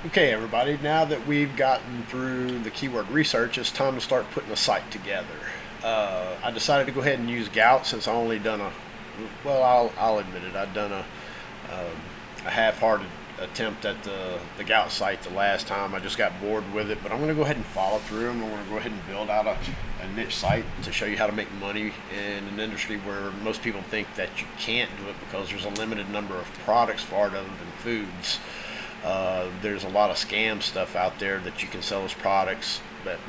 Okay, everybody, now that we've gotten through the keyword research, it's time to start putting a site together. I decided to go ahead and use Gout since I only done well, I'll admit it, I've done a half-hearted attempt at the Gout site the last time. I just got bored with it, but I'm going to go ahead and follow through and I'm going to go ahead and build out a niche site to show you how to make money in an industry where most people think that you can't do it because there's a limited number of products for it other than foods. There's a lot of scam stuff out there that you can sell as products,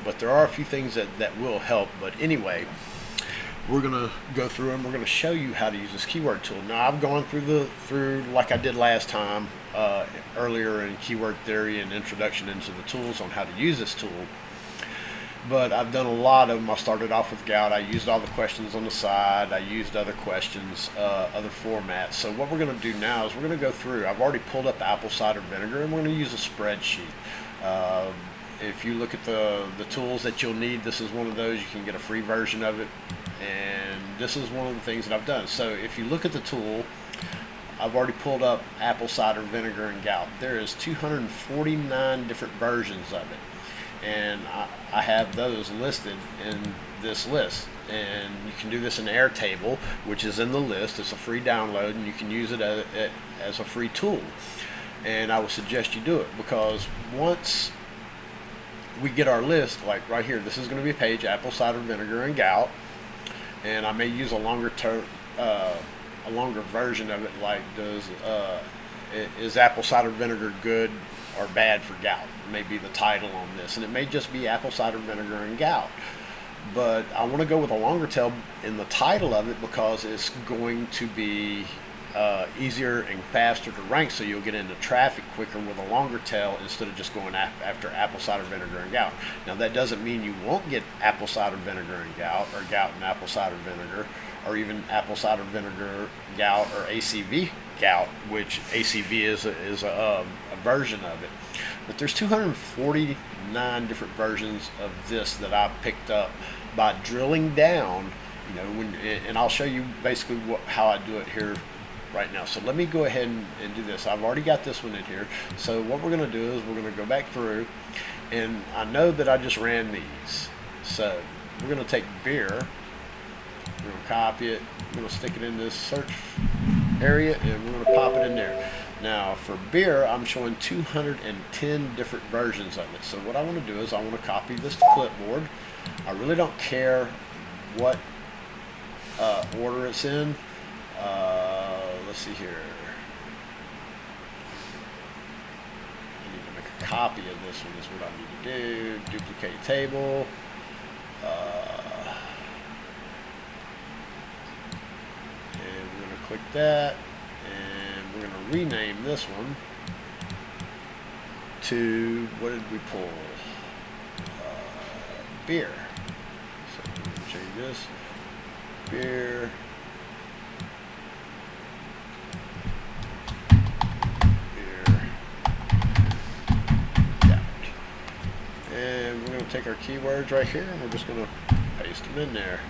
but there are a few things that will help. But anyway, we're gonna go through and we're gonna show you how to use this keyword tool. Now I've gone through like I did last time earlier in keyword theory and introduction into the tools on how to use this tool. But I've done a lot of them. I started off with Gout. I used all the questions on the side. I used other questions, other formats. So what we're going to do now is we're going to go through. I've already pulled up apple cider vinegar, and we're going to use a spreadsheet. If you look at the tools that you'll need, this is one of those. You can get a free version of it, and this is one of the things that I've done. So if you look at the tool, I've already pulled up apple cider vinegar and Gout. There is 249 different versions of it. And I have those listed in this list, and you can do this in Airtable, which is in the list. It's a free download and you can use it as a free tool, and I would suggest you do it because once we get our list, like right here, this is going to be a page, apple cider vinegar and Gout, and I may use a longer version of it, like is apple cider vinegar good or bad for gout, may be the title on this, and it may just be apple cider vinegar and gout, but I want to go with a longer tail in the title of it because it's going to be easier and faster to rank, so you'll get into traffic quicker with a longer tail instead of just going after apple cider vinegar and gout. Now that doesn't mean you won't get apple cider vinegar and gout, or gout and apple cider vinegar, or even apple cider vinegar gout, or ACV gout, which ACV is a version of it. But there's 249 different versions of this that I picked up by drilling down, and I'll show you basically how I do it here right now. So let me go ahead and do this. I've already got this one in here. So what we're going to do is we're going to go back through, and I know that I just ran these. So we're going to take beer, we're going to copy it, we're going to stick it in this search area, and we're going to pop it in there. Now for beer, I'm showing 210 different versions of it. So what I want to do is I want to copy this to clipboard. I really don't care what order it's in. Let's see here. I need to make a copy of this one is what I need to do. Duplicate table. And we're going to click that. And we're going to rename this one to, what did we pull? Beer. So we're going to change this. Beer. And we're going to take our keywords right here and we're just going to paste them in there.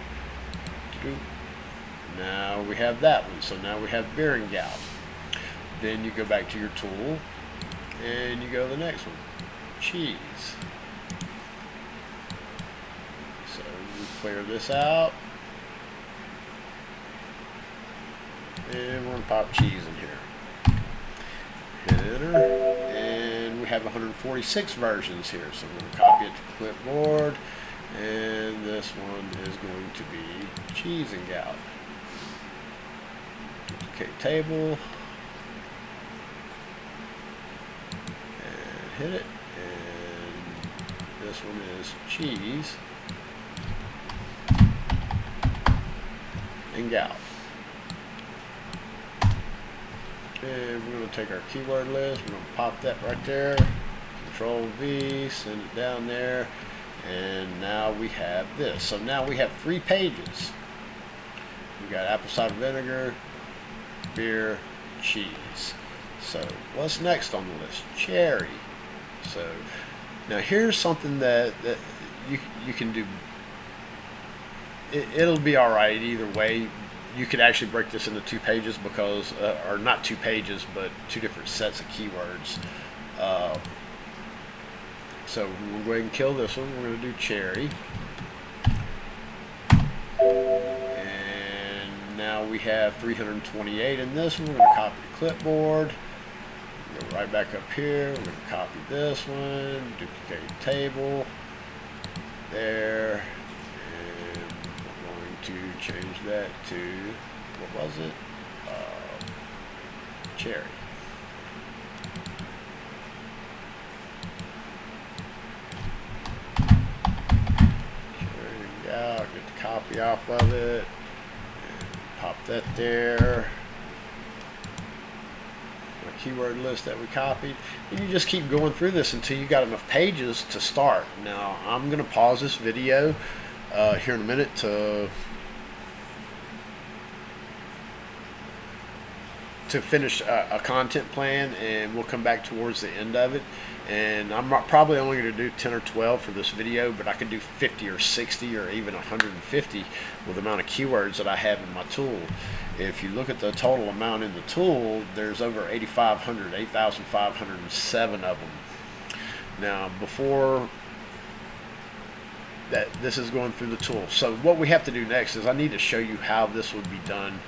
Now we have that one. So now we have beer and gout. Then you go back to your tool and you go to the next one, cheese. So we clear this out and we're going to pop cheese in here. Hit enter, and we have 146 versions here. So we're going to copy it to clipboard, and this one is going to be cheese and gout. Duplicate table, and hit it, and this one is cheese and gout. And we're going to take our keyword list, we're going to pop that right there, Control V, send it down there, and now we have this. So now we have 3 pages. We got apple cider vinegar, beer, cheese. So what's next on the list? Cherry. So now here's something that you can do. It'll be alright either way. You could actually break this into 2 pages because, or not 2 pages, but 2 different sets of keywords. So we'll go ahead and kill this one. We're going to do cherry. And now we have 328 in this one. We're going to copy the clipboard. Go right back up here. We're going to copy this one. Duplicate table. There. And we're going to change that to, what was it? Cherry. Out, get the copy off of it, and pop that there. My keyword list that we copied, and you just keep going through this until you got enough pages to start. Now I'm going to pause this video here in a minute to finish a content plan, and we'll come back towards the end of it. And I'm probably only going to do 10 or 12 for this video, but I could do 50 or 60 or even 150 with the amount of keywords that I have in my tool. If you look at the total amount in the tool, there's over 8,507 of them. Now, before that, this is going through the tool. So what we have to do next is I need to show you how this would be done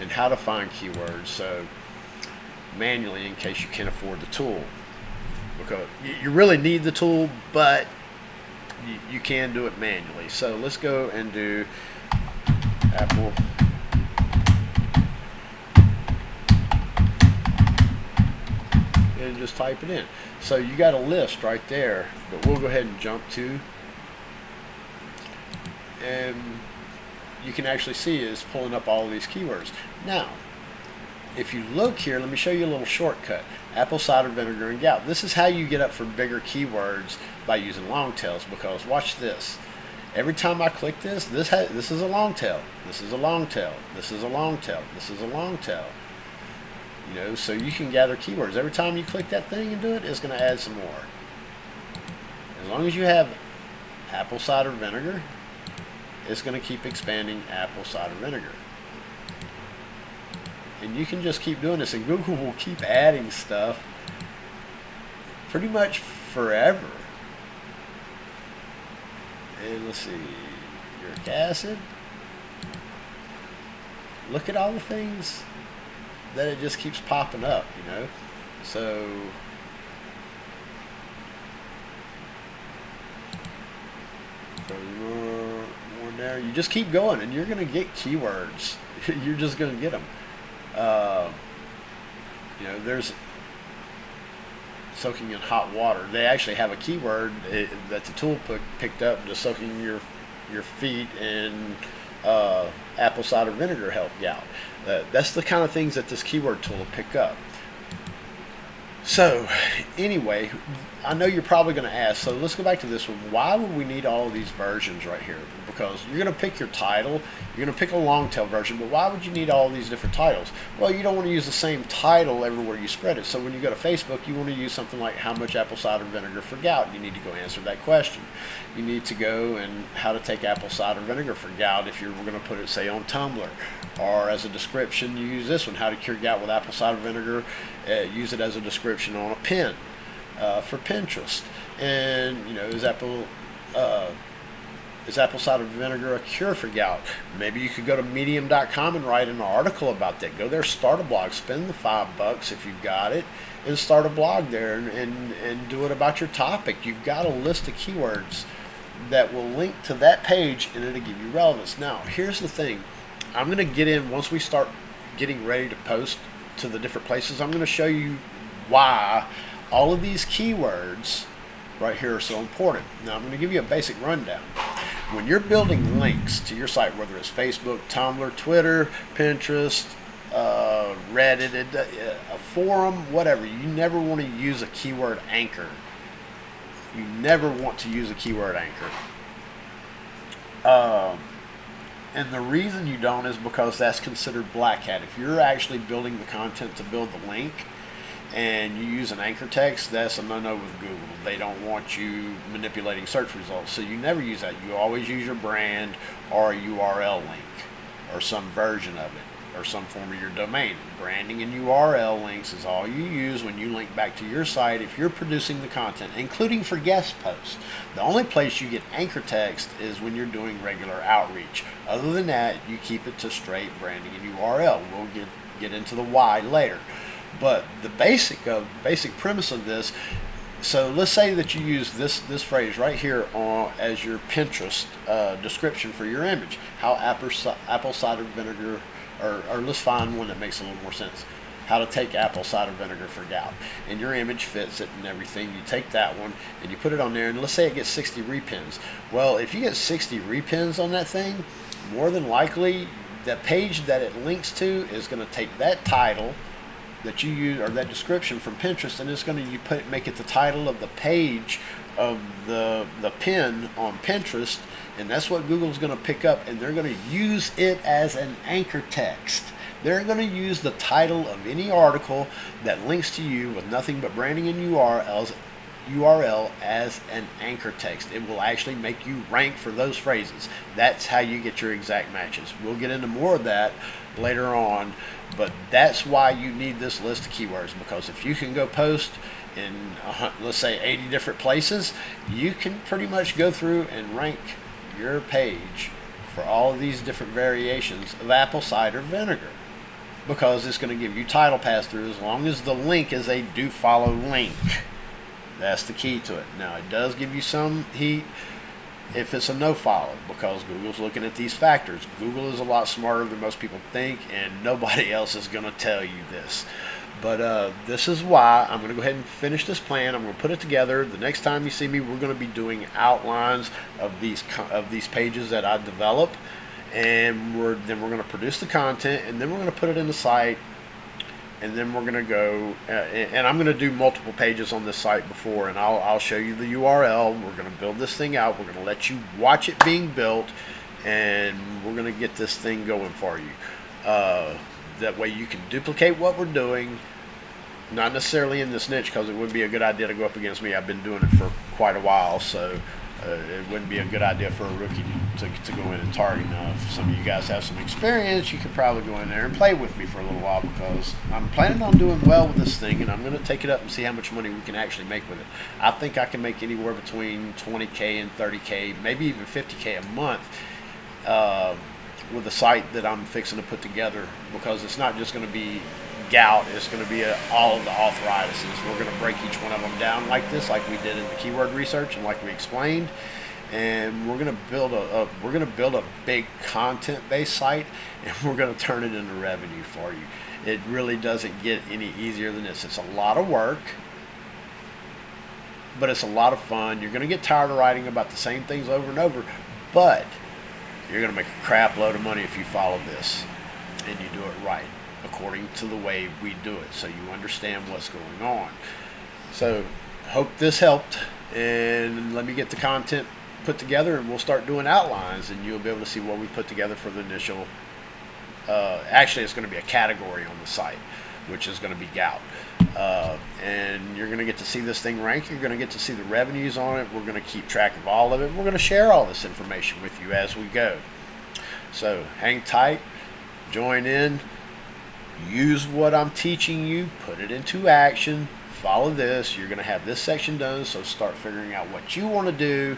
and how to find keywords, so manually, in case you can't afford the tool. Because you really need the tool, but you can do it manually. So let's go and do Apple and just type it in. So you got a list right there, but we'll go ahead and jump to, and you can actually see it's pulling up all of these keywords. Now, if you look here, let me show you a little shortcut. Apple cider vinegar and gout. This is how you get up for bigger keywords by using long tails, because watch this. Every time I click this, this is a long tail. This is a long tail. This is a long tail. This is a long tail. You know, so you can gather keywords. Every time you click that thing and do it, it's going to add some more. As long as you have apple cider vinegar, it's going to keep expanding apple cider vinegar. And you can just keep doing this, and Google will keep adding stuff pretty much forever. And let's see, uric acid. Look at all the things that it just keeps popping up, you know. So more there. You just keep going, and you're going to get keywords. You're just going to get them. You know, there's soaking in hot water. They actually have a keyword that the tool picked up, just soaking your feet in apple cider vinegar help gout. That's the kind of things that this keyword tool will pick up. So anyway, I know you're probably going to ask, so let's go back to this one. Why would we need all of these versions right here? Because you're going to pick your title, you're going to pick a long tail version, but why would you need all these different titles? Well, you don't want to use the same title everywhere you spread it. So when you go to Facebook, you want to use something like how much apple cider vinegar for gout. You need to go answer that question. You need to go and how to take apple cider vinegar for gout if you're going to put it, say, on Tumblr. Or as a description, you use this one, how to cure gout with apple cider vinegar. Use it as a description on a pin for Pinterest. And, you know, is apple cider vinegar a cure for gout? Maybe you could go to medium.com and write an article about that. Go there, start a blog, spend the $5 if you've got it, and start a blog there and do it about your topic. You've got a list of keywords that will link to that page, and it'll give you relevance. Now, here's the thing. I'm going to get in, once we start getting ready to post to the different places, I'm going to show you why all of these keywords right here are so important. Now, I'm going to give you a basic rundown. When you're building links to your site, whether it's Facebook, Tumblr, Twitter, Pinterest, Reddit, a forum, whatever, you never want to use a keyword anchor. You never want to use a keyword anchor. And the reason you don't is because that's considered black hat. If you're actually building the content to build the link and you use an anchor text, that's a no-no with Google. They don't want you manipulating search results. So you never use that. You always use your brand or a URL link or some version of it. or some form of your domain. Branding and URL links is all you use when you link back to your site if you're producing the content, including for guest posts. The only place you get anchor text is when you're doing regular outreach. Other than that, you keep it to straight branding and URL. We'll get into the why later. But the basic premise of this, so let's say that you use this phrase right here as your Pinterest description for your image. How apple cider vinegar, or let's find one that makes a little more sense. How to take apple cider vinegar for gout. And your image fits it and everything. You take that one and you put it on there, and let's say it gets 60 repins. Well, if you get 60 repins on that thing, more than likely the page that it links to is going to take that title that you use, or that description from Pinterest, and it's going to make it the title of the page of the pin on Pinterest, and that's what Google's going to pick up, and they're going to use it as an anchor text. They're going to use the title of any article that links to you with nothing but branding and URL as an anchor text. It will actually make you rank for those phrases. That's how you get your exact matches. We'll get into more of that later on, but that's why you need this list of keywords, because if you can go post in let's say 80 different places, you can pretty much go through and rank your page for all of these different variations of apple cider vinegar, because it's going to give you title pass through as long as the link is a do follow link. That's the key to it. Now, it does give you some heat if it's a no follow, because Google's looking at these factors. Google is a lot smarter than most people think, and nobody else is going to tell you this. But this is why I'm going to go ahead and finish this plan. I'm going to put it together. The next time you see me, we're going to be doing outlines of these pages that I develop, and then we're going to produce the content, and then we're going to put it in the site. And then we're going to go, and I'm going to do multiple pages on this site before, and I'll show you the URL. We're going to build this thing out. We're going to let you watch it being built, and we're going to get this thing going for you. That way you can duplicate what we're doing, not necessarily in this niche, because it wouldn't be a good idea to go up against me. I've been doing it for quite a while, so it wouldn't be a good idea for a rookie to go in and target. Now, if some of you guys have some experience, you could probably go in there and play with me for a little while, because I'm planning on doing well with this thing, and I'm going to take it up and see how much money we can actually make with it. I think I can make anywhere between 20K and 30K, maybe even 50K a month with the site that I'm fixing to put together, because it's not just going to be gout, it's going to be all of the arthritises. We're going to break each one of them down like this, like we did in the keyword research and like we explained, and we're going to build a big content-based site, and we're going to turn it into revenue for you. It really doesn't get any easier than this. It's a lot of work, but it's a lot of fun. You're going to get tired of writing about the same things over and over, but you're going to make a crap load of money if you follow this and you do it right, according to the way we do it, so you understand what's going on. So hope this helped, and let me get the content put together, and we'll start doing outlines, and you'll be able to see what we put together for the initial actually it's going to be a category on the site, which is going to be gout, and you're going to get to see this thing rank. You're going to get to see the revenues on it. We're going to keep track of all of it. We're going to share all this information with you as we go. So hang tight, join in, use what I'm teaching you, put it into action, follow this. You're going to have this section done, so start figuring out what you want to do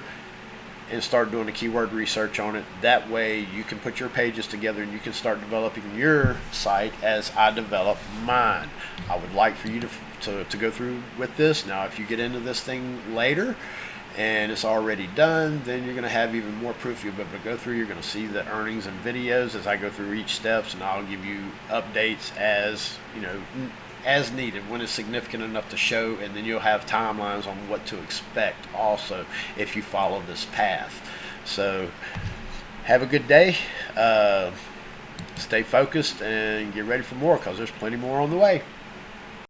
and start doing the keyword research on it. That way you can put your pages together and you can start developing your site as I develop mine. I would like for you to go through with this. Now, if you get into this thing later and it's already done, then you're going to have even more proof you'll be able to go through. You're going to see the earnings and videos as I go through each steps, and I'll give you updates as as needed when it's significant enough to show, and then you'll have timelines on what to expect also if you follow this path. So have a good day, stay focused, and get ready for more, because there's plenty more on the way.